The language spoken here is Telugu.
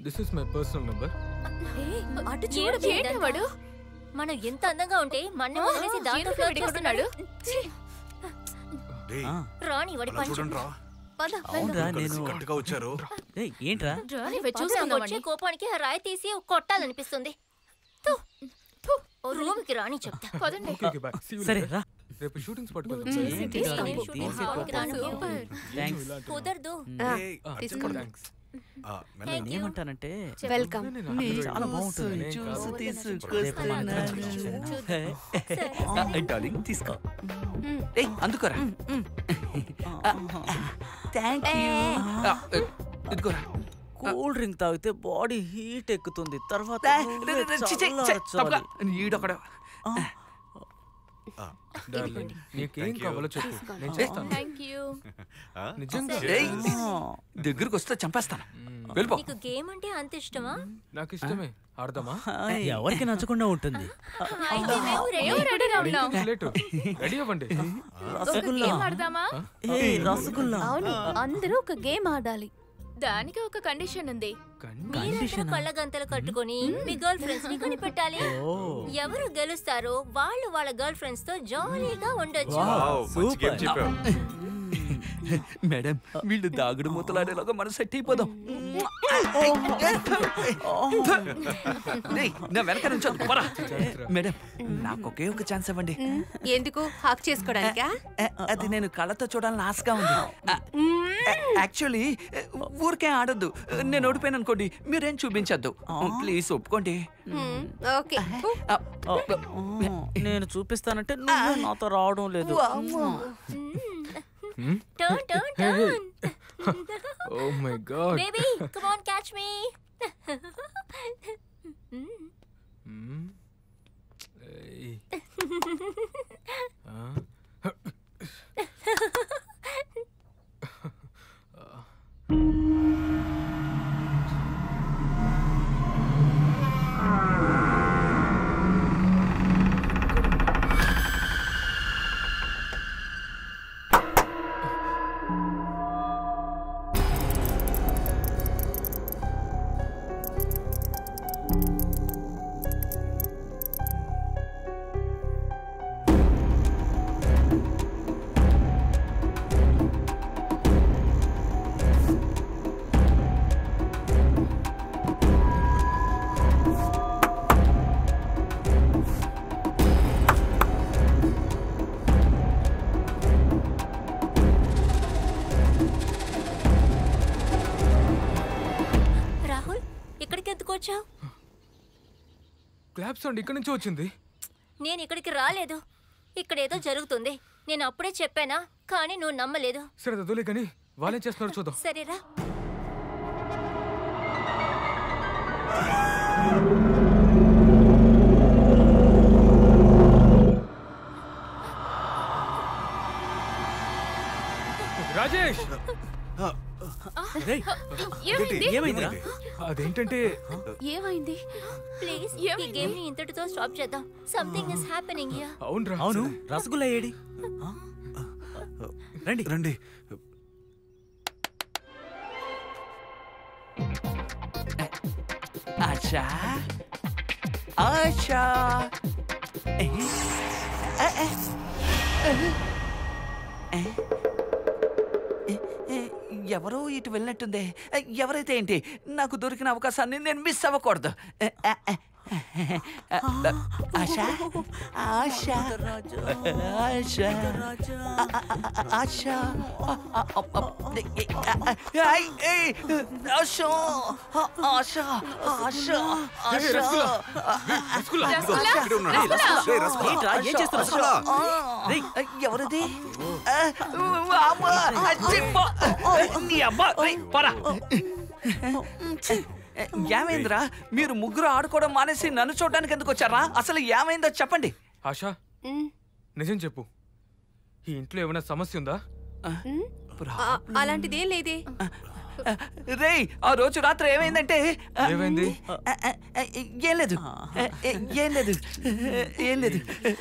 This is my personal number. అటు చూడు మనం ఎంత అందంగా ఉంటే మన్ను వదిలేసి దాంతో ఫ్లోట్ చేస్తున్నాడు. రాణి వాడి పంచు. ఏంట్రా వచ్చే కోపానికి ఆ రాయి తీసి కొట్టాలనిపిస్తుంది. రూమ్కి రాణి చెప్తా. సరే రా. రేపు షూటింగ్ స్పాట్ కుదరదు. ఏమంటానంటే వెల్కమ్. చాలా బాగుంటుంది. తీసుకో. అందుకోరా. ఇదిగోరా. కూల్ డ్రింక్ తాగితే బాడీ హీట్ ఎక్కుతుంది. తర్వాత ఈడొకడ. నీకేం కావాలో చెప్పు, నేను చేస్తాను. నిజంగా దగ్గరకు వస్తే చంపేస్తాను. వెళ్ళిపో. నీకు గేమ్ అంటే అంత ఇష్టమా? నాకు ఇష్టమే. ఆడదామా? ఎవరికి నచ్చకుండా ఉంటుంది. రెడీ అవ్వండి. రసగుల్లా. అవును, అందరూ ఒక గేమ్ ఆడాలి. దానికి ఒక కండిషన్ ఉంది. కళ్ళగంతలు కట్టుకొని మీ గర్ల్ ఫ్రెండ్స్ ని కనిపెట్టాలి. ఎవరు గెలుస్తారో వాళ్ళు వాళ్ళ గర్ల్ ఫ్రెండ్స్ తో జాలీగా ఉండొచ్చు. మేడం, వీళ్ళు దాగుడు మూతలాడేలాగా మనం సెట్ అయిపోదాం. నా వెనక నుంచి మేడం, నాకు ఒకే ఒక ఛాన్స్ ఇవ్వండి. ఎందుకు? హాక్ చేసుకోవడానికా? అది నేను కళ్ళతో చూడాలని ఆశగా ఉంది. యాక్చువల్లీ ఊరికే ఆడద్దు. నేను ఓడిపోయాను అనుకోండి, మీరేం చూపించద్దు. ప్లీజ్ ఒప్పుకోండి. ఓకే, నేను చూపిస్తానంటే నువ్వు నాతో రావడం లేదు. Turn. Oh my God. Baby, come on, catch me. Hey. Clap sound ఇక్కడి నుంచి వచ్చింది. నేను ఇక్కడికి రాలేదు. ఇక్కడ ఏదో జరుగుతుంది. నేను అప్పుడే చెప్పానా, కానీ నువ్వు నమ్మలేదు. సరే వదిలే, కానీ వాళ్ళేం చేస్తున్నారు చూద్దాం. సరేరా. రాజేష్, ఏమైందిరా? అదేంటంటే ఏమైంది? ప్లీజ్ ఈ గేమ్ ని ఇంతటితో స్టాప్ చేద్దాం. Something is happening here. అవును, రసగుల్లా ఏడి? రండి రండి. ఆశా ఆశా ఎవరో ఇటు వెళ్ళినట్టుంది. ఎవరైతే ఏంటి, నాకు దొరికిన అవకాశాన్ని నేను మిస్ అవ్వకూడదు. ఆశా ఆశా ఆశా ఆశా ఆశా ఆశా ఎవరిది? ఏమైందిరా? మీరు ముగ్గురు ఆడుకోవడం మానేసి నన్ను చూడడానికి ఎందుకు వచ్చారా? అసలు ఏమైందో చెప్పండి. ఆశా, నిజం చెప్పు, ఈ ఇంట్లో ఏమైనా సమస్య ఉందా? అలాంటిదేం లేదే. రేయ్, ఆ రోజు రాత్రి ఏమైందంటే ఏమైంది? ఏం లేదు ఏం లేదు ఏం లేదు